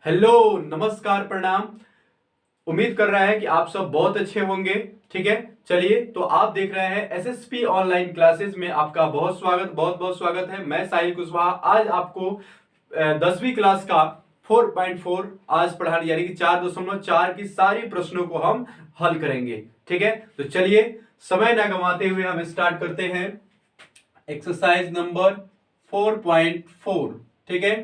Hello, नमस्कार, प्रणाम। उम्मीद कर रहा है कि आप सब बहुत अच्छे होंगे। ठीक है, चलिए तो आप देख रहे हैं एसएसपी ऑनलाइन क्लासेस में आपका बहुत स्वागत, बहुत बहुत स्वागत है। मैं साहिल कुशवाहा आज आपको 10वीं क्लास का 4.4 आज पढ़ाने यानी कि 4.4 की सारी प्रश्नों को हम हल करेंगे। ठीक है, तो चलिए समय ना गंवाते हुए हम स्टार्ट करते हैं एक्सरसाइज नंबर 4.4। ठीक है,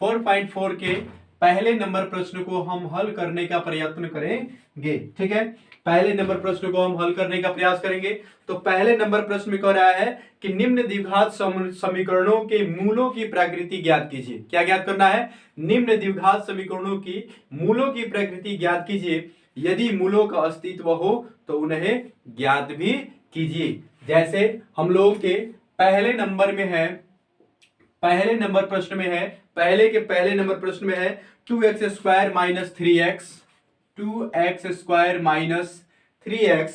4.4 के पहले नंबर प्रश्न को हम हल करने का प्रयत्न करेंगे। ठीक है, पहले नंबर प्रश्न को हम हल करने का प्रयास करेंगे। तो पहले नंबर प्रश्न में कह रहा है कि निम्न द्विघात समीकरणों के मूलों की प्रकृति ज्ञात कीजिए। क्या ज्ञात करना है? निम्न द्विघात समीकरणों की मूलों की प्रकृति ज्ञात कीजिए। यदि मूलों का अस्तित्व हो तो उन्हें ज्ञात भी कीजिए। जैसे हम लोगों के पहले नंबर में है, पहले नंबर प्रश्न में है, पहले नंबर प्रश्न में है 2x² minus 3x, 2x² minus 3x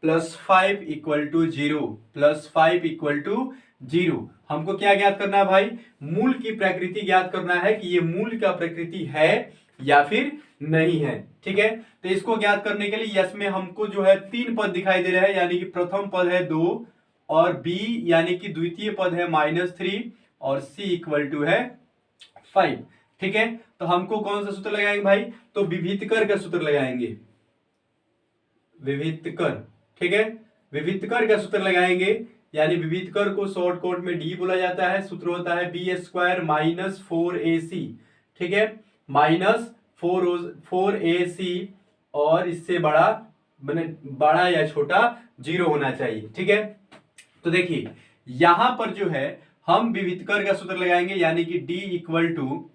plus 5 equal to 0, plus 5 equal to 0। हमको क्या ज्ञात करना है भाई? मूल की प्रकृति ज्ञात करना है कि ये मूल का प्रकृति है या फिर नहीं है। ठीक है, तो इसको ज्ञात करने के लिए इसमें हमको जो है 3 पद दिखाई दे रहे हैं, यानी कि प्रथम पद है 2 और b यानी कि द्वितीय पद है -3 और c इक्वल टू है 5। ठीक है, तो हमको कौन सा सूत्र लगाएंगे भाई? तो विभीतकर का सूत्र लगाएंगे, विभीतकर। ठीक है, विभीतकर का सूत्र लगाएंगे, यानी विभीतकर को शॉर्ट कोट में डी बोला जाता है। सूत्र होता है b² माइनस 4ac। ठीक है, माइनस 4ac और इससे बड़ा बड़ा या छोटा 0 होना चाहिए। ठीक है, तो देखिए यहां पर जो है हम विभीतकर का सूत्र लगाएंगे, यानी कि d equal to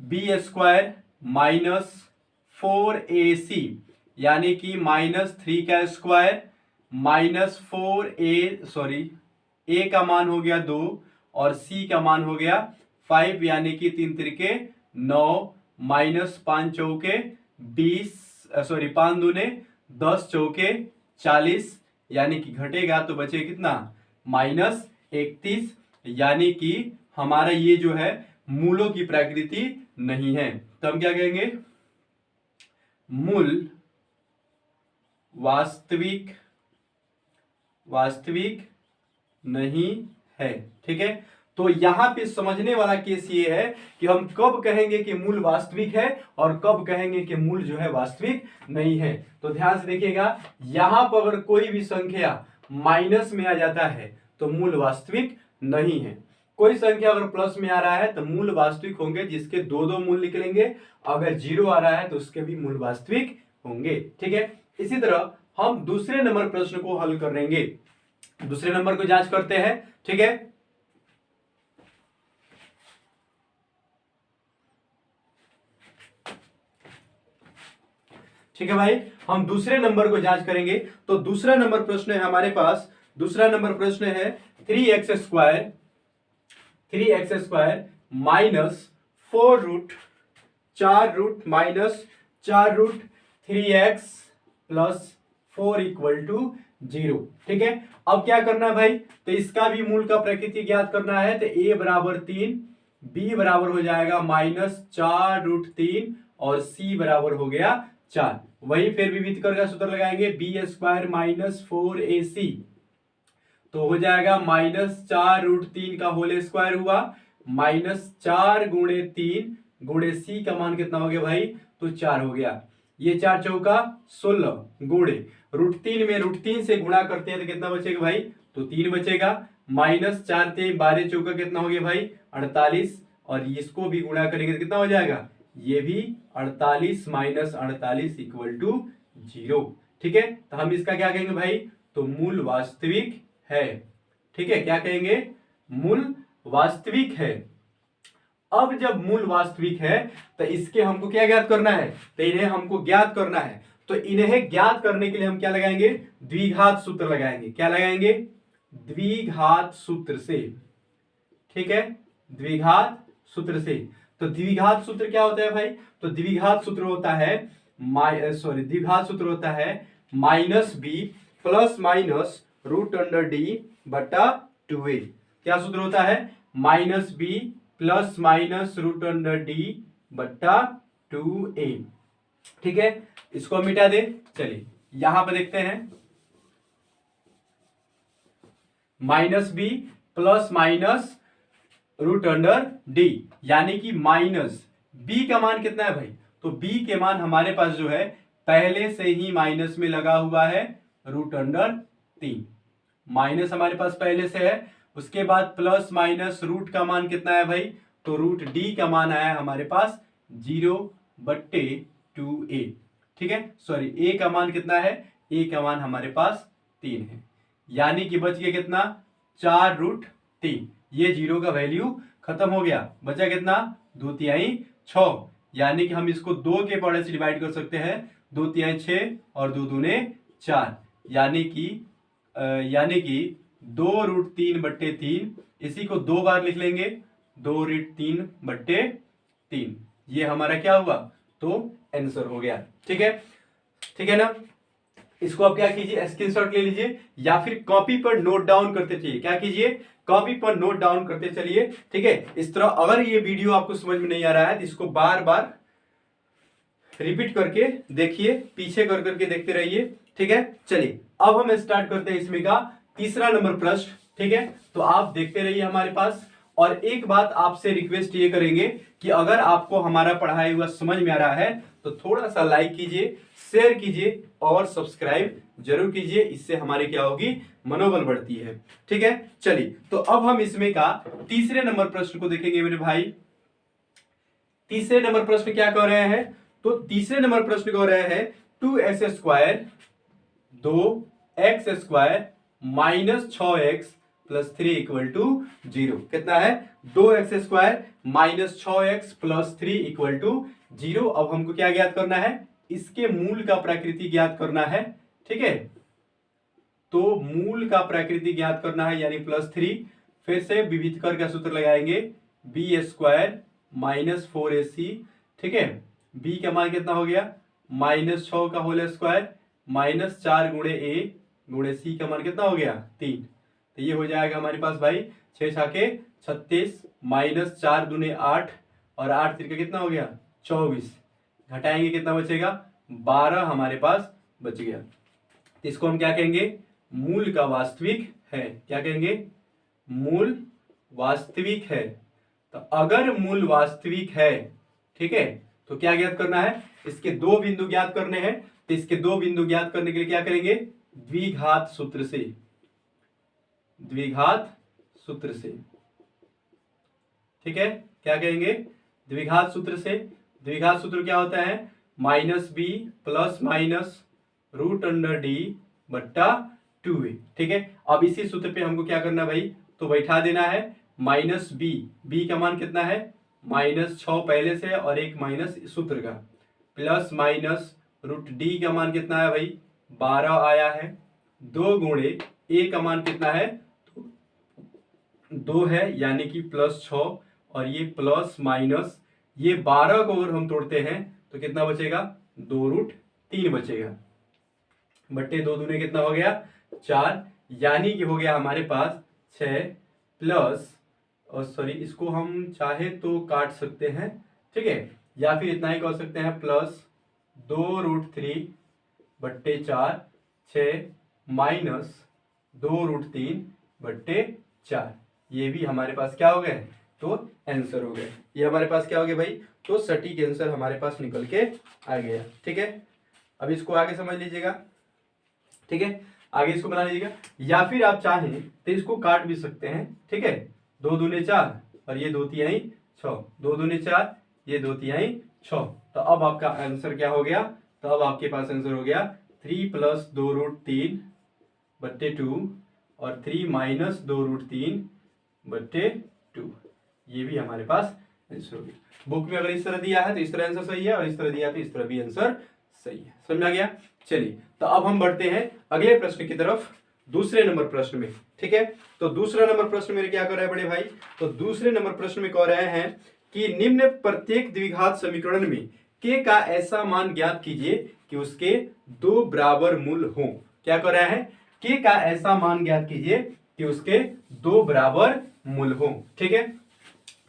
b² minus 4ac, यानी कि -3 का स्क्वायर माइनस 4a का मान हो गया 2 और c का मान हो गया 5, यानी कि 3 त्रिके 9 माइनस 5 चौके 20, 5 दूने 10 चौके 40, यानी कि घटेगा तो बचे कितना? -31, यानी कि हमारा ये जो है मूलों की प्रकृति नहीं है। तो हम क्या कहेंगे? मूल वास्तविक नहीं है। ठीक है, तो यहां पे समझने वाला केस ये है कि हम कब कहेंगे कि मूल वास्तविक है और कब कहेंगे कि मूल जो है वास्तविक नहीं है। तो ध्यान से देखिएगा, यहां पर अगर कोई भी संख्या माइनस में आ जाता है तो मूल वास्तविक नहीं है। कोई संख्या अगर प्लस में आ रहा है तो मूल वास्तविक होंगे, जिसके दो दो मूल निकलेंगे। अगर 0 आ रहा है तो उसके भी मूल वास्तविक होंगे। ठीक है, इसी तरह हम दूसरे नंबर प्रश्न को हल करेंगे। दूसरे नंबर को जांच करते हैं। ठीक है, ठीक है भाई, हम दूसरे नंबर को जांच करेंगे। तो दूसरा नंबर प्रश्न है हमारे पास, दूसरा नंबर प्रश्न है 3x² minus 4 root minus 4 root 3x plus 4 equal to 0। ठीक है, अब क्या करना है भाई? तो इसका भी मूल का प्रकृति ज्ञात करना है। तो a बराबर 3, b बराबर हो जाएगा -4 रूट 3 और c बराबर हो गया 4। वही फिर विभीतकर का सूत्र लगाएंगे, b² माइनस 4ac तो हो जाएगा -4 रूट 3 का होल स्क्वायर हुआ, -4 गुणे 3 गुणे c का मान कितना हो गया भाई? तो 4 हो गया। ये 4 चौका 16 गुणे √3 में √3 से गुणा करते हैं तो कितना बचेगा भाई? तो 3 बचेगा। -4 3 12 चौका कितना हो गया भाई? 48, और इसको भी गुणा करेंगे तो कितना हो जाएगा? ये भी 48 माइनस 48 इक्वल टू 0। ठीक है, तो हम इसका क्या कहेंगे भाई? तो मूल वास्तविक है। ठीक है, क्या कहेंगे? मूल वास्तविक है। अब जब मूल वास्तविक है तो इसके हमको क्या ज्ञात करना है? तो इन्हें हमको ज्ञात करना है। तो इन्हें ज्ञात करने के लिए हम क्या लगाएंगे? द्विघात सूत्र लगाएंगे। क्या लगाएंगे? द्विघात सूत्र से। ठीक है, द्विघात सूत्र से। तो द्विघात सूत्र क्या होता है भाई? तो द्विघात सूत्र होता है द्विघात सूत्र होता है -b प्लस माइनस √d बटा 2a। क्या सूत्र होता है? -b प्लस माइनस √d बट्टा 2a। ठीक है, इसको हम मिटा दे। चलिए यहां पर देखते हैं, minus b plus minus root under d, यानी कि माइनस बी का मान कितना है भाई, तो बी के मान हमारे पास जो है पहले से ही माइनस में लगा हुआ है रूट अंडर 3, माइनस हमारे पास पहले से है। उसके बाद प्लस माइनस रूट का मान कितना है भाई, तो रूट डी का मान आया हमारे पास 0/2a। ठीक है, सॉरी ए का मान कितना है, ए का मान हमारे पास 3 है, यानी कि बच गया कितना 4√3। ये जीरो का वैल्यू खत्म हो गया, बचा कितना 2/3 6, यानी कि हम इसको 2 के पावर से डिवाइड कर सकते हैं, 2/3 6 और 2 दूने 4, यानी कि 2√3/3। इसी को 2 बार लिख लेंगे, 2√3/3। ये हमारा क्या हुआ, तो आंसर हो गया। ठीक है, ठीक है ना। इसको आप क्या कीजिए, स्क्रीनशॉट ले लीजिए या फिर कॉपी पर नोट डाउन करते चलिए। क्या कीजिए, कॉपी पर नोट डाउन करते चलिए। ठीक है, इस तरह अगर ये वीडियो आपको समझ में नहीं आ रहा है तो इसको बार बार रिपीट करके देखिए, पीछे कर करके देखते रहिए। ठीक है, चलिए अब हम स्टार्ट करते हैं इसमें का तीसरा नंबर प्रश्न। ठीक है, तो आप देखते रहिए हमारे पास। और एक बात आपसे रिक्वेस्ट ये करेंगे कि अगर आपको हमारा पढ़ाई हुआ समझ में आ रहा है तो थोड़ा सा लाइक कीजिए, शेयर कीजिए और सब्सक्राइब जरूर कीजिए, इससे हमारी क्या होगी, मनोबल बढ़ती है। ठीक है, चलिए तो अब हम इसमें का तीसरे नंबर प्रश्न को देखेंगे मेरे भाई। तीसरे नंबर प्रश्न क्या कह रहे हैं, तो तीसरे नंबर प्रश्न कह रहे हैं 2x² 2x² minus 6x plus 3 equal to 0। कितना है, 2x² minus 6x plus 3 equal to 0। अब हमको क्या ज्ञात करना है, इसके मूल का प्रकृति ज्ञात करना है। ठीक है, तो मूल का प्रकृति ज्ञात करना है, यानी +3। फिर से विविधकर का सूत्र लगाएंगे, b² माइनस 4ac। ठीक है, b का मान कितना हो गया, -6 का होल स्क्वायर माइनस 4 गुणे a गुणे c का मान कितना हो गया 3। तो ये हो जाएगा हमारे पास भाई 6 छाके 36 माइनस 4 दूने 8 और 8 तिरका कितना हो गया 24। घटाएंगे कितना बचेगा 12 हमारे पास बच गया। तो इसको हम क्या कहेंगे, मूल का वास्तविक है। क्या कहेंगे, मूल वास्तविक है। तो अगर मूल वास्तविक है, ठीक है, तो क्या ज्ञात करना है, इसके 2 बिंदु ज्ञात करने हैं। तो इसके 2 बिंदु ज्ञात करने के लिए क्या करेंगे, द्विघात सूत्र से, द्विघात सूत्र से। ठीक है, क्या कहेंगे, द्विघात सूत्र से। द्विघात सूत्र क्या होता है, -b plus minus root under d बट्टा 2a। ठीक है, अब इसी सूत्र पे हमको क्या करना भाई, तो बैठा देना है -b का मान कितना है -6 पहले से और एक माइनस सूत्र का, प्लस माइनस रूट डी का मान कितना है भाई 12 आया है, 2 गुणे a का मान कितना है 2 है, यानी कि +6 और ये प्लस माइनस ये 12 को अगर हम तोड़ते हैं तो कितना बचेगा 2√3 बचेगा, बट्टे 2 दूने कितना हो गया 4, यानी कि हो गया हमारे पास 6 प्लस, और सॉरी इसको हम चाहे तो काट सकते हैं, ठीक है, या फिर इतना ही कर सकते हैं, प्लस 2√3 बट्टे 4 6 माइनस 2√3 बट्टे 4। ये भी हमारे पास क्या हो गए, तो आंसर हो गए। ये हमारे पास क्या हो गया भाई, तो सटीक आंसर हमारे पास निकल के आ गया। ठीक है, अब इसको आगे समझ लीजिएगा। ठीक है, आगे इसको बना लीजिएगा, या फिर आप चाहें तो इसको काट भी सकते हैं। ठीक है, 2 दूने 4 और ये 2 तिहाई 6, 2 दूने 4 ये 2 तिहाई 6। तो अब आपका आंसर क्या हो गया, तो अब आपके पास आंसर हो गया 3 प्लस 2√3 बट्टे 2 और 3 माइनस 2√3 बट्टे 2। ये भी हमारे पास आंसर हो गया। बुक में अगर इस तरह दिया है तो इस तरह आंसर सही है, और इस तरह दिया है तो इस तरह भी आंसर सही है। समझ में आ गया। चलिए तो अब हम बढ़ते हैं अगले प्रश्न की तरफ, दूसरे नंबर प्रश्न में। ठीक है, तो दूसरा नंबर प्रश्न मेरे क्या कर रहे हैं बड़े भाई, तो दूसरे नंबर प्रश्न में कह रहे हैं कि निम्न प्रत्येक द्विघात समीकरण में k का ऐसा मान ज्ञात कीजिए कि उसके 2 बराबर मूल हो। क्या कर रहे हैं, k का ऐसा मान ज्ञात कीजिए कि उसके 2 बराबर मूल हो। ठीक है,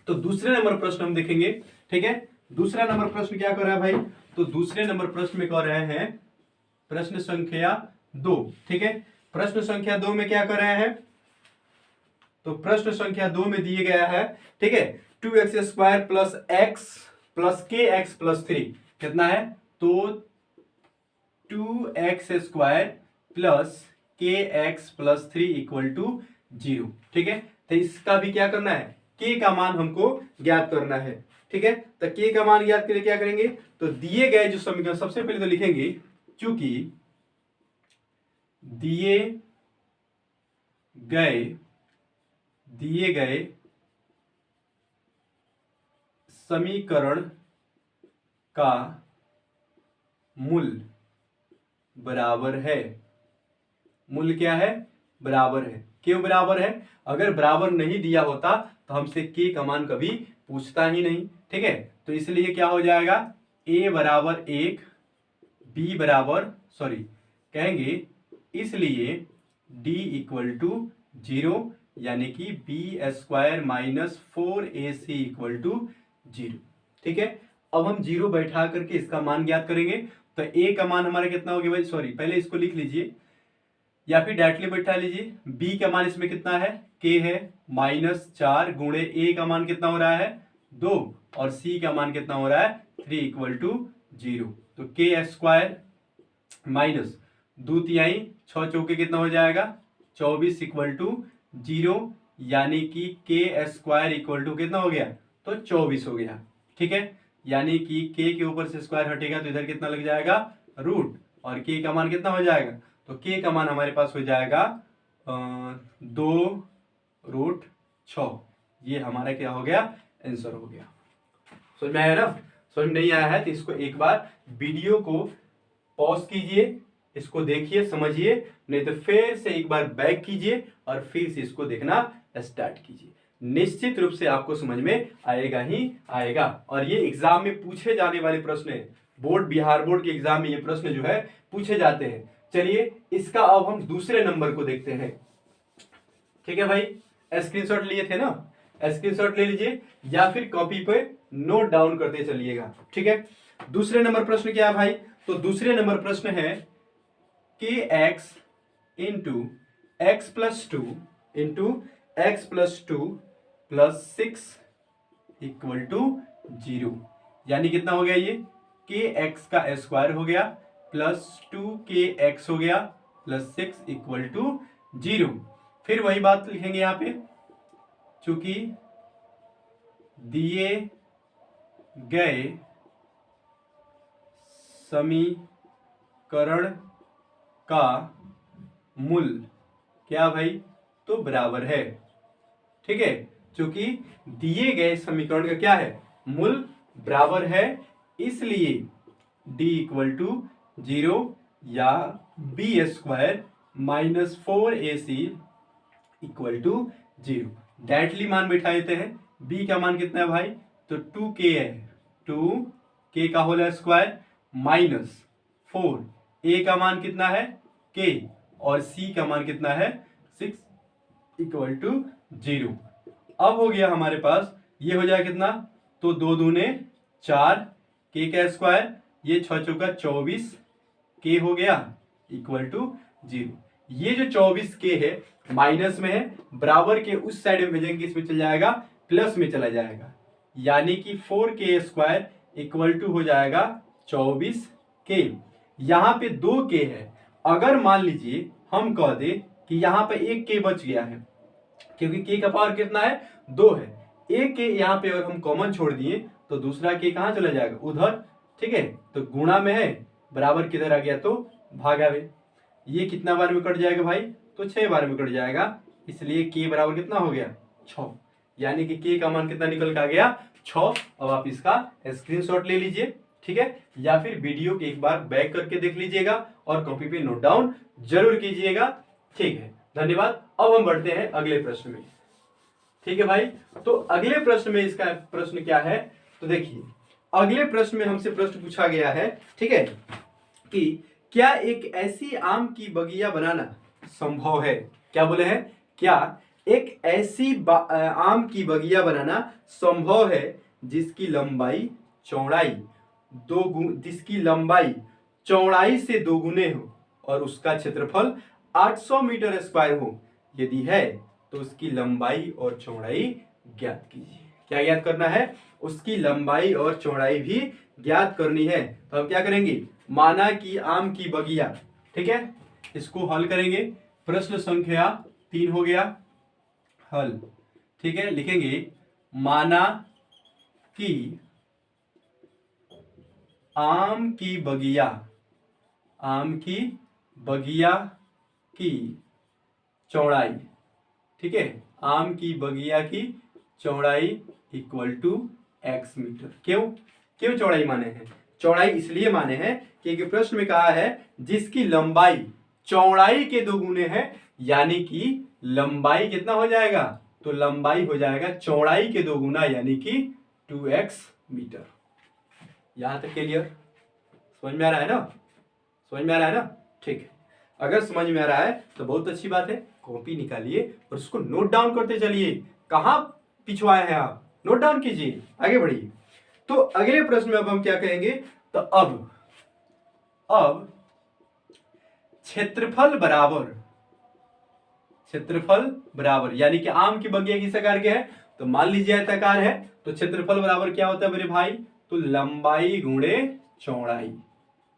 तो दूसरे नंबर प्रश्न हम देखेंगे। ठीक है, दूसरा नंबर प्रश्न क्या कर रहा है भाई, तो दूसरे नंबर प्रश्न में कर रहे हैं प्रश्न संख्या 2। ठीक है, प्रश्न संख्या 2 में क्या कर रहे हैं, तो प्रश्न संख्या 2 में दिए गया है, ठीक है, 2x² प्लस एक्स प्लस के एक्स प्लस 3 कितना है, तो 2x² प्लस के एक्स प्लस 3 इक्वल टू 0। ठीक है, तो इसका भी क्या करना है, के का मान हमको ज्ञात करना है। ठीक है, तो के का मान ज्ञात के लिए क्या करेंगे, तो दिए गए जो समीकरण सबसे पहले तो लिखेंगे, चूंकि दिए गए समीकरण का मूल बराबर है, मूल क्या है, बराबर है। क्यों बराबर है, अगर बराबर नहीं दिया होता तो हमसे के का मान कभी पूछता ही नहीं। ठीक है, तो इसलिए क्या हो जाएगा, a बराबर 1, b बराबर कहेंगे, इसलिए d इक्वल टू 0, यानी कि b² minus 4ac equal to 0। ठीक है, अब हम 0 बैठा करके इसका मान ज्ञात करेंगे। तो a का मान हमारा कितना हो गया भाई, पहले इसको लिख लीजिए या फिर डायरेक्टली बैठा लीजिए। b का मान इसमें कितना है, k है -4 गुणे a का मान कितना हो रहा है 2 और c का मान कितना हो रहा है 3 इक्वल टू 0। तो k² माइनस 2/3 6 चौके कितना हो जाएगा 24 इक्वल टू 0, यानी कि k² इक्वल टू कितना हो गया, तो 24 हो गया। ठीक है, यानी कि k के ऊपर से स्क्वायर हटेगा तो इधर कितना लग जाएगा रूट, और k का मान कितना हो जाएगा, तो k का मान हमारे पास हो जाएगा 2√6। ये हमारा क्या हो गया, आंसर हो गया। समझ में आया ना, समझ में नहीं आया है तो इसको एक बार वीडियो को पॉज कीजिए, इसको देखिए समझिए, नहीं तो फिर से एक बार बैक कीजिए और फिर से इसको देखना स्टार्ट कीजिए। निश्चित रूप से आपको समझ में आएगा ही आएगा। और ये एग्जाम में पूछे जाने वाले प्रश्न है, बोर्ड बिहार बोर्ड के एग्जाम में ये प्रश्न जो है पूछे जाते हैं। चलिए इसका अब हम दूसरे नंबर को देखते हैं। ठीक है भाई, स्क्रीनशॉट लिए थे ना, स्क्रीनशॉट ले लीजिए या फिर कॉपी पे नोट डाउन करते चलिएगा। ठीक है, दूसरे नंबर प्रश्न क्या है भाई, तो दूसरे नंबर प्रश्न है k x into x plus 2 into x plus 2 plus 6 equal to 0। यानी कितना हो गया, ये के एक्स का स्क्वायर हो गया प्लस 2 एक्स हो गया प्लस 6 इक्वल टू 0। फिर वही बात लिखेंगे यहाँ पे, चूंकि दिए गए समीकरण का मूल क्या भाई, तो बराबर है। ठीक है, चूंकि दिए गए समीकरण का क्या है, मूल बराबर है, इसलिए d इक्वल टू 0 या b² minus 4ac equal to 0। Directly मान बैठा देते हैं। b का मान कितना है भाई, तो 2k है, 2k का होल स्क्वायर माइनस 4, a का मान कितना है k और c का मान कितना है 6 इक्वल टू 0। अब हो गया हमारे पास, ये हो जाएगा कितना, तो 2 दूने 4, k का स्क्वायर, ये 6 चौका 24, k हो गया इक्वल टू 0। ये जो 24k है माइनस में है, बराबर के उस साइड में भेजेंगे, इसमें चल जाएगा प्लस में चला जाएगा, यानी कि 4k² इक्वल टू हो जाएगा 24k। यहाँ पे 2k है, अगर मान लीजिए हम कह दे कि यहाँ पे 1k बच गया है, क्योंकि k का पावर कितना है 2 है, एक के यहाँ पे अगर हम कॉमन छोड़ दिए तो दूसरा के कहाँ चला जाएगा, उधर। ठीक है, तो गुणा में है, बराबर किधर आ गया, तो भागा में। ये कितना बार में कट जाएगा भाई, तो 6 बार में कट जाएगा, इसलिए के बराबर कितना हो गया 6, यानी कि के का मान कितना निकल के आ गया 6। अब आप इसका स्क्रीनशॉट ले लीजिए, ठीक है, या फिर वीडियो को एक बार बैक करके देख लीजिएगा और कॉपी पे नोट डाउन जरूर कीजिएगा। ठीक है, धन्यवाद। अब हम बढ़ते हैं अगले प्रश्न में। ठीक है भाई, तो अगले प्रश्न में इसका प्रश्न क्या है, तो देखिए अगले प्रश्न में हमसे प्रश्न पूछा गया है, ठीक है, कि क्या एक ऐसी आम की बगिया बनाना संभव है। क्या बोले हैं, क्या एक ऐसी आम की बगिया बनाना संभव है जिसकी लंबाई चौड़ाई जिसकी लंबाई चौड़ाई से दोगुने हो और उसका क्षेत्रफल 800 मीटर स्क्वायर हो, यदि है तो उसकी लंबाई और चौड़ाई ज्ञात कीजिए। क्या ज्ञात करना है? उसकी लंबाई और चौड़ाई भी ज्ञात करनी है। तो हम क्या करेंगे, माना कि आम की बगिया, ठीक है, इसको हल करेंगे। प्रश्न संख्या 3 हो गया हल, ठीक है। लिखेंगे माना कि आम की बगिया की चौड़ाई, ठीक है, आम की बगिया की चौड़ाई इक्वल टू x मीटर। क्यों चौड़ाई माने हैं? चौड़ाई इसलिए माने हैं क्योंकि प्रश्न में कहा है जिसकी लंबाई चौड़ाई के दोगुने है, यानी कि लंबाई कितना हो जाएगा? तो लंबाई हो जाएगा चौड़ाई के दोगुना, यानी कि 2x मीटर। यहां तक क्लियर? समझ में आ रहा है ना? ठीक है। अगर समझ में आ रहा है तो बहुत अच्छी बात है। कॉपी निकालिए और उसको नोट डाउन करते चलिए। कहां पिछवाए हैं आप? नोट डाउन कीजिए, आगे बढ़िए। तो अगले प्रश्न में अब हम क्या कहेंगे? तो अब क्षेत्रफल बराबर, यानी कि आम की बगिया किस आकार के है? तो मान लीजिए आयताकार है, तो क्षेत्रफल बराबर क्या होता है मेरे भाई? तो लंबाई गुणे चौड़ाई,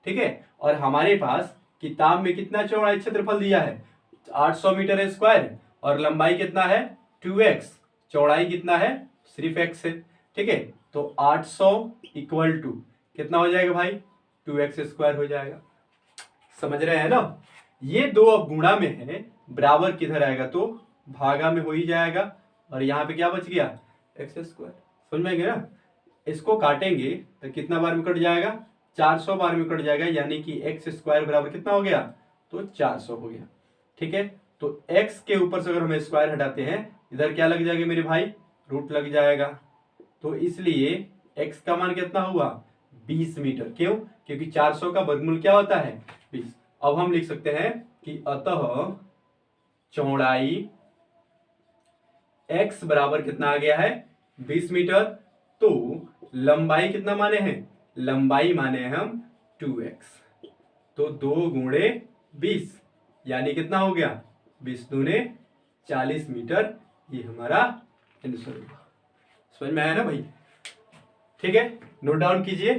ठीक है। और हमारे पास किताब में कितना चौड़ाई क्षेत्रफल दिया है? 800 मीटर स्क्वायर, और लंबाई कितना है? 2x, चौड़ाई कितना है? सिर्फ x है, ठीक है। तो 800 इक्वल टू कितना हो जाएगा भाई? 2x स्क्वायर हो जाएगा। समझ रहे हैं ना? ये दो अब गुणा में है, बराबर किधर आएगा? तो भागा में हो ही जाएगा, और यहाँ पे क्या बच गया? x square. समझ में गया ना? इसको काटेंगे तो कितना बार में कट जाएगा? 400 बार में कट जाएगा, यानी कि x स्क्वायर बराबर कितना हो गया? तो 400 हो गया, ठीक है। तो x के ऊपर से अगर हम स्क्वायर हटाते हैं, इधर क्या लग जाएगा मेरे भाई? रूट लग जाएगा। तो इसलिए x का मान कितना हुआ? 20 मीटर। क्यों? क्योंकि 400 का वर्गमूल क्या होता है? 20। अब हम लिख सकते हैं कि अतः चौड़ाई x बराबर कितना आ गया है? 20 मीटर। तो लंबाई कितना माने हैं? लंबाई माने हैं हम 2x। तो 2 गुणे 20, यानी कितना हो गया? 20 दूने 40 मीटर। ये हमारा आंसर होगा। समझ में आया ना भाई? ठीक है, नोट डाउन कीजिए,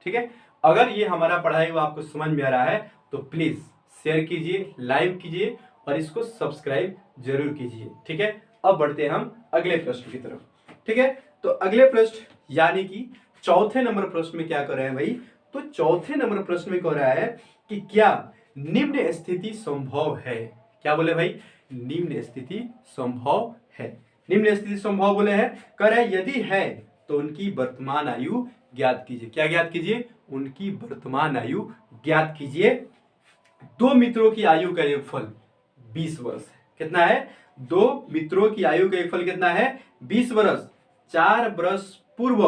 ठीक है। अगर ये हमारा पढ़ाई हुआ आपको समझ में आ रहा है तो प्लीज शेयर कीजिए, लाइक कीजिए और इसको सब्सक्राइब जरूर कीजिए, ठीक है। अब बढ़ते हैं हम अगले प्रश्न की तरफ, ठीक है। तो अगले प्रश्न यानी कि चौथे नंबर प्रश्न में क्या कर रहे हैं भाई? तो चौथे नंबर प्रश्न में कह रहा है कि क्या निम्न स्थिति संभव है? क्या बोले भाई? निम्न स्थिति संभव है। निम्न स्थिति संभव बोले हैं, कह रहे हैं यदि है तो उनकी वर्तमान आयु ज्ञात कीजिए। क्या ज्ञात कीजिए? उनकी वर्तमान आयु ज्ञात कीजिए। दो मित्रों की आयु का योगफल 20 वर्ष है। कितना है? दो मित्रों की आयु का योगफल कितना है? 20 वर्ष। 4 वर्ष पूर्व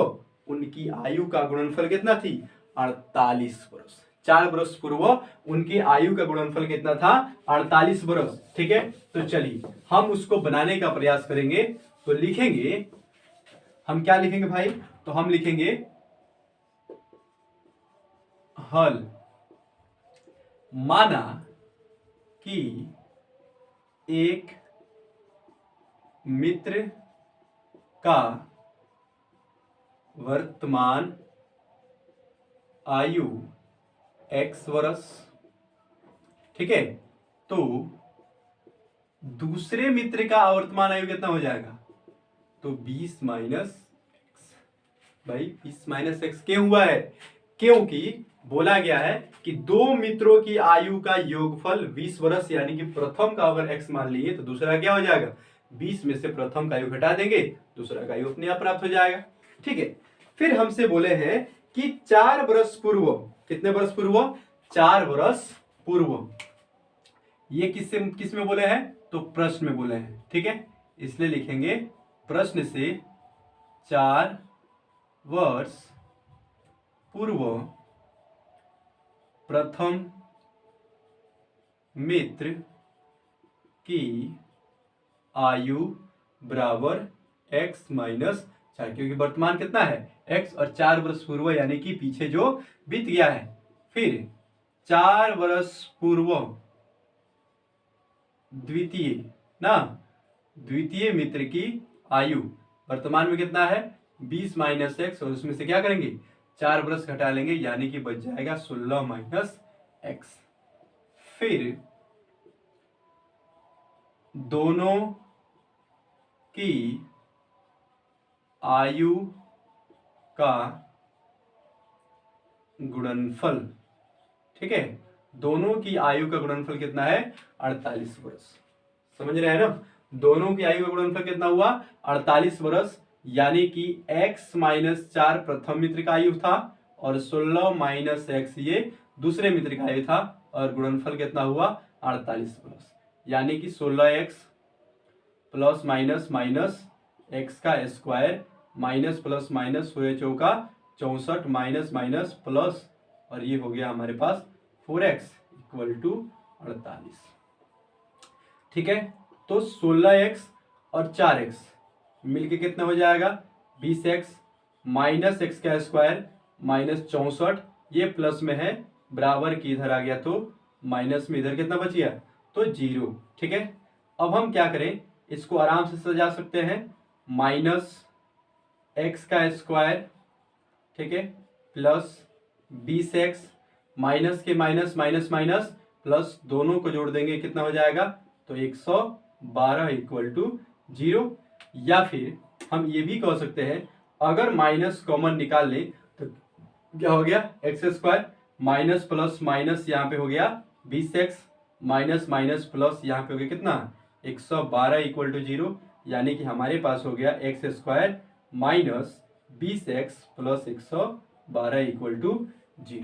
उनकी आयु का गुणनफल कितना थी? 48 वर्ष। 4 वर्ष पूर्व उनकी आयु का गुणनफल कितना था? 48 वर्ष, ठीक है। तो चलिए हम उसको बनाने का प्रयास करेंगे। तो लिखेंगे, हम क्या लिखेंगे भाई? तो हम लिखेंगे हल। माना कि एक मित्र का वर्तमान आयु x वर्ष, ठीक है। तो दूसरे मित्र का वर्तमान आयु कितना हो जाएगा? तो 20 माइनस एक्स। भाई 20 माइनस एक्स क्यों हुआ है? क्योंकि बोला गया है कि दो मित्रों की आयु का योगफल 20 वर्ष, यानी कि प्रथम का अगर x मान लिए तो दूसरा क्या हो जाएगा? 20 में से प्रथम का आयु घटा देंगे, दूसरा का आयु अपने आप प्राप्त हो जाएगा, ठीक है। फिर हमसे बोले हैं कि 4 वर्ष पूर्व, कितने वर्ष पूर्व? 4 वर्ष पूर्व। ये किस में बोले हैं? तो प्रश्न में बोले हैं, ठीक है। इसलिए लिखेंगे प्रश्न से 4 वर्ष पूर्व प्रथम मित्र की आयु बराबर x माइनस 4, क्योंकि वर्तमान कितना है? x और 4 वर्ष पूर्व यानी कि पीछे जो बीत गया है। फिर 4 वर्ष पूर्व द्वितीय ना, द्वितीय मित्र की आयु वर्तमान में कितना है 20 माइनस एक्स, और उसमें से क्या करेंगे 4 वर्ष घटा लेंगे यानी कि बच जाएगा 16 माइनस एक्स। फिर दोनों की आयु का गुणनफल, ठीक है, दोनों की आयु का गुणनफल कितना है 48 वर्ष। समझ रहे हैं ना, दोनों की आयु का गुणनफल कितना हुआ 48 वर्ष, यानी कि x माइनस 4 प्रथम मित्र का आयु था और 16 माइनस x ये दूसरे मित्र का आयु था, और गुणनफल कितना हुआ 48 वर्ष, यानी कि 16x plus minus minus x का स्क्वायर माइनस प्लस माइनस हुए चौका 64 माइनस माइनस प्लस, और ये हो गया हमारे पास 4x इक्वल टू 48। ठीक है, तो 16x और 4x मिलके कितना हो जाएगा 20x माइनस x का स्क्वायर माइनस 64, ये प्लस में है बराबर की इधर आ गया तो माइनस में इधर कितना बच गया तो 0। ठीक है, अब हम क्या करें, इसको आराम से सजा सकते हैं, माइनस x का स्क्वायर, ठीक है, प्लस 20x माइनस के माइनस माइनस माइनस प्लस, दोनों को जोड़ देंगे कितना हो जाएगा तो 112 इक्वल टू 0। या फिर हम ये भी कह सकते हैं, अगर माइनस कॉमन निकाल ले तो क्या हो गया x square minus plus minus यहाँ पे हो गया 20x माइनस माइनस प्लस यहाँ पे हो गया कितना 112 इक्वल टू 0, यानी कि हमारे पास हो गया x square minus 20x plus 112 equal to 0।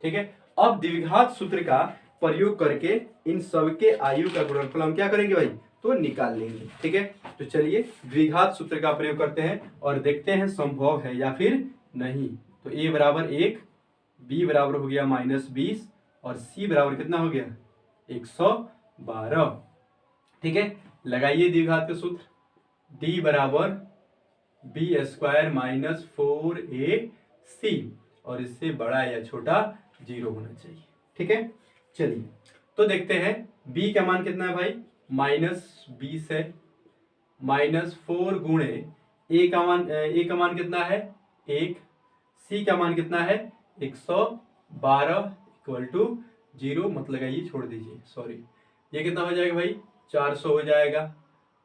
ठीक है, अब द्विघात सूत्र का प्रयोग करके इन सबके आयु का गुणनफल हम क्या करेंगे भाई तो निकाल लेंगे। ठीक है, तो चलिए द्विघात सूत्र का प्रयोग करते हैं और देखते हैं संभव है या फिर नहीं। तो a बराबर 1, b बराबर हो गया माइनस 20 और c बराबर कितना हो गया 112। ठीक है, लगाइए द्विघात का सूत्र, d बराबर बी स्क्वायर माइनस 4ac, और इससे बड़ा या छोटा 0 होना चाहिए। ठीक है, चलिए तो देखते हैं b का मान कितना है भाई माइनस 20 है, माइनस 4 गुणे a का मान कितना है 1, c का मान कितना है 112 इक्वल टू 0, मत लगाइए छोड़ दीजिए, सॉरी, ये कितना हो जाएगा भाई 400 हो जाएगा।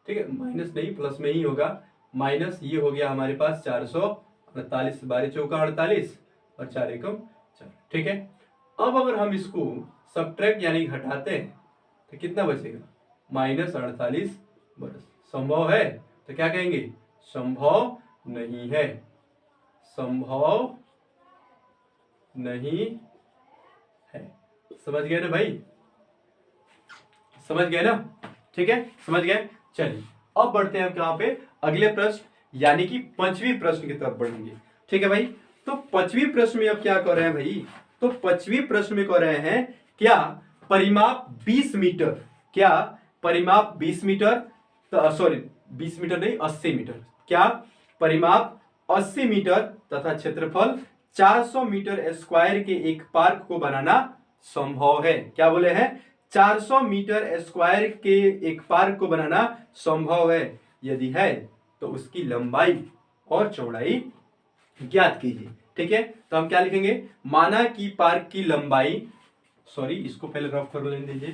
ठीक है, माइनस नहीं प्लस में ही होगा, माइनस ये हो गया हमारे पास 448, 12 चौका 48 और 4 एकम 4। ठीक है, अब अगर हम इसको सबट्रैक्ट यानी घटाते हैं तो कितना बचेगा माइनस 48 वर्ष। संभव है तो क्या कहेंगे संभव नहीं है, संभव नहीं है। समझ गए ना भाई, समझ गए ना, ठीक है, समझ गए। चलिए अब बढ़ते हैं हम कहां पे अगले प्रश्न यानी कि 5वें प्रश्न की तरफ बढ़ेंगे। ठीक है भाई, तो 5वें प्रश्न में अब क्या कर रहे हैं भाई, तो 5वें प्रश्न में कह रहे हैं क्या परिमाप 20 मीटर, क्या परिमाप 20 मीटर, सॉरी 20 मीटर नहीं 80 मीटर, क्या परिमाप 80 मीटर तथा क्षेत्रफल 400 मीटर स्क्वायर के एक पार्क को बनाना संभव है। क्या बोले हैं 400 मीटर स्क्वायर के एक पार्क को बनाना संभव है, यदि है तो उसकी लंबाई और चौड़ाई ज्ञात कीजिए। ठीक है, तो हम क्या लिखेंगे, माना कि पार्क की लंबाई, सॉरी इसको पहले रफ कर लेने दीजिए,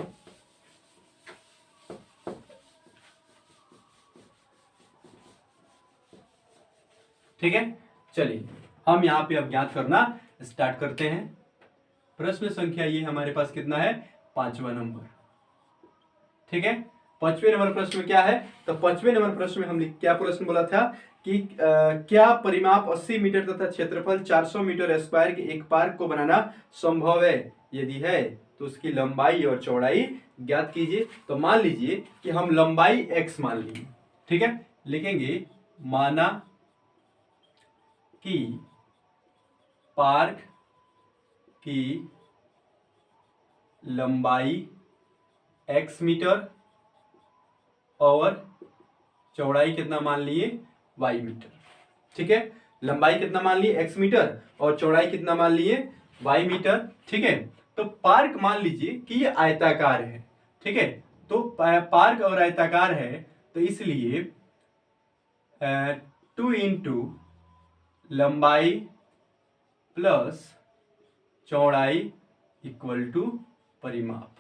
ठीक है। चलिए हम यहां पे अब ज्ञात करना स्टार्ट करते हैं। प्रश्न संख्या ये हमारे पास कितना है 5वां नंबर। ठीक है, 5वें नंबर प्रश्न में क्या है, तो 5वें नंबर प्रश्न में हमने क्या प्रश्न बोला था कि क्या परिमाप 80 मीटर तथा क्षेत्रफल 400 मीटर स्क्वायर के एक पार्क को बनाना संभव है, यदि है तो उसकी लंबाई और चौड़ाई ज्ञात कीजिए। तो मान लीजिए कि हम लंबाई x मान लीजिए, ठीक है, लिखेंगे माना कि पार्क की लंबाई x मीटर और चौड़ाई कितना मान लिए y मीटर। ठीक है, लंबाई कितना मान लिए x मीटर और चौड़ाई कितना मान लिए y मीटर, ठीक है। तो पार्क मान लीजिए कि ये आयताकार है, ठीक है। तो पार्क और आयताकार है तो इसलिए 2 इंटू लंबाई प्लस चौड़ाई इक्वल टू परिमाप।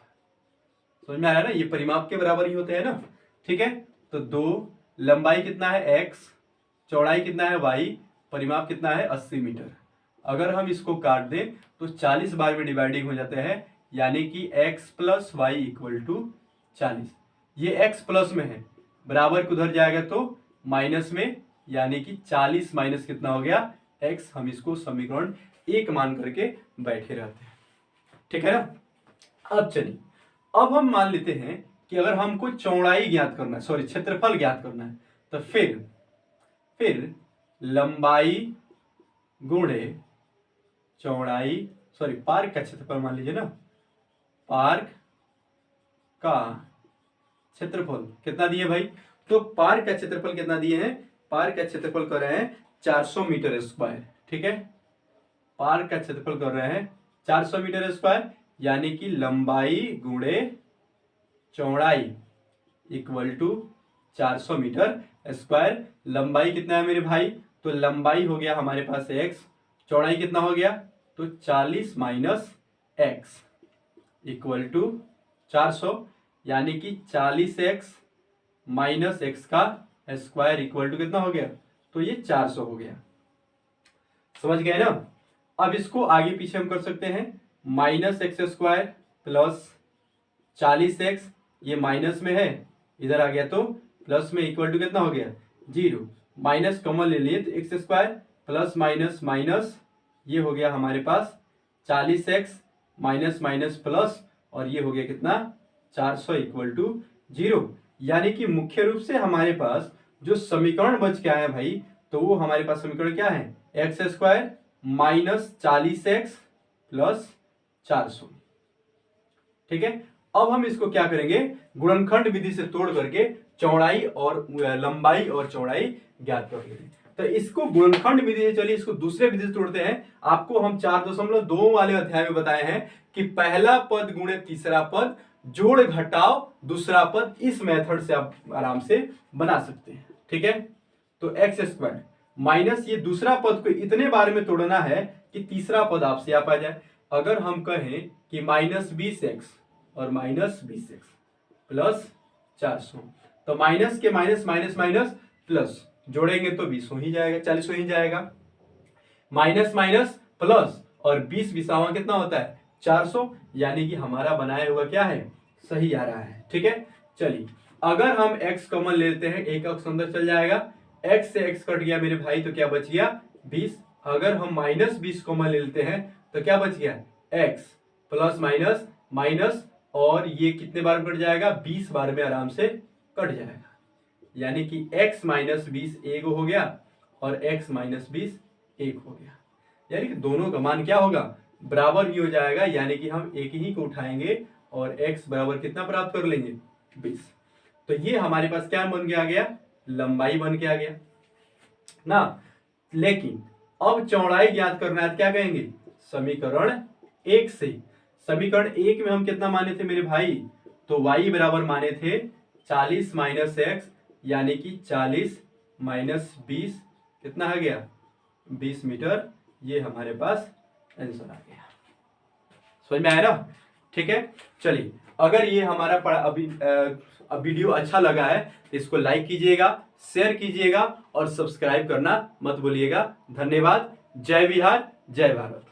समझ में आ रहा है ना, ये परिमाप के बराबर ही होते हैं ना, ठीक है। तो 2 लंबाई कितना है x, चौड़ाई कितना है y, परिमाप कितना है 80 मीटर। अगर हम इसको काट दें तो 40 बार में डिवाइडिंग हो जाते हैं, यानी कि x plus y equal to 40। ये x प्लस में है, बराबर को उधर जाएगा तो माइनस में, यानी कि 40 माइनस कितना हो गया x। हम इसको समीकरण 1 मान करके बैठे रहते हैं, ठीक है ना। अब चलिए, अब हम मान लेते हैं कि अगर हमको चौड़ाई ज्ञात करना है, सॉरी क्षेत्रफल ज्ञात करना है, तो फिर लंबाई गुणे चौड़ाई, सॉरी पार्क का क्षेत्रफल मान लीजिए ना, पार्क का क्षेत्रफल कितना दिए भाई, तो पार्क का क्षेत्रफल कितना दिए हैं, पार्क का क्षेत्रफल कर रहे हैं 400 मीटर स्क्वायर, ठीक है। पार्क का क्षेत्रफल कर रहे हैं 400 मीटर स्क्वायर, यानी कि लंबाई गुणे चौड़ाई इक्वल टू 400 मीटर स्क्वायर। लंबाई कितना है मेरे भाई, तो लंबाई हो गया हमारे पास x, चौड़ाई कितना हो गया, तो 40 माइनस x इक्वल टू 400, यानी कि 40x माइनस x का स्क्वायर इक्वल टू कितना हो गया, तो ये 400 हो गया। समझ गए ना। अब इसको आगे पीछे हम कर सकते हैं, minus x square plus 40x, ये माइनस में है, इधर आ गया तो प्लस में, इक्वल टू कितना हो गया 0। माइनस कॉमन ले लिए तो x square plus minus minus, ये हो गया हमारे पास 40x माइनस माइनस प्लस, और ये हो गया कितना 400 इक्वल टू 0। यानी कि मुख्य रूप से हमारे पास जो समीकरण बच के आया भाई, तो वो हमारे पास समीकरण क्या है, x square minus 40x plus 400, ठीक है। अब हम इसको क्या करेंगे, गुणनखंड विधि से तोड़ करके चौड़ाई और लंबाई और चौड़ाई ज्ञात कर लेंगे। तो इसको गुणनखंड विधि से, चलिए इसको दूसरे विधि से तोड़ते हैं। आपको हम 4.2 वाले अध्याय में बताए हैं कि पहला पद गुणे तीसरा पद, जोड़ घटाव दूसरा पद, इस मेथड से आप आराम से बना सकते हैं, ठीक है। तो एक्स स्क्वायर माइनस ये दूसरा पद को इतने बार में तोड़ना है कि तीसरा पद आपसे आप आ जाए। अगर हम कहें कि माइनस 20x और माइनस 20x प्लस 400, तो माइनस के माइनस माइनस माइनस प्लस जोड़ेंगे तो 20 हो ही जाएगा, 40 हो ही जाएगा। माइनस माइनस प्लस, और 20 बिसावा कितना होता है 400, यानी कि हमारा बनाया हुआ क्या है, सही आ रहा है, ठीक है। चलिए अगर हम x कॉमन लेते हैं, एक अक्ष अंदर चल जाएगा, x से x कट गया मेरे भाई, तो क्या बच गया 20। अगर हम माइनस 20 कॉमन लेते हैं तो क्या बच गया x प्लस माइनस माइनस, और ये कितने बार कट जाएगा 20 बार में आराम से कट जाएगा, यानी कि x माइनस 20 एक हो गया और x माइनस 20 एक हो गया, यानी कि दोनों का मान क्या होगा, बराबर ही हो जाएगा। यानी कि हम एक ही को उठाएंगे और x बराबर कितना प्राप्त कर लेंगे 20। तो ये हमारे पास क्या बन के आ गया, लंबाई बन के आ गया ना। लेकिन अब चौड़ाई ज्ञात करना है, क्या कहेंगे, समीकरण 1 से। समीकरण 1 में हम कितना माने थे मेरे भाई, तो y बराबर माने थे 40 माइनस एक्स, यानी कि 40 माइनस 20 कितना आ गया 20 मीटर। ये हमारे पास आंसर आ गया। समझ में आया ना, ठीक है। चलिए अगर ये हमारा अभी वीडियो अच्छा लगा है तो इसको लाइक कीजिएगा, शेयर कीजिएगा और सब्सक्राइब करना मत भूलिएगा। धन्यवाद। जय बिहार, जय भारत।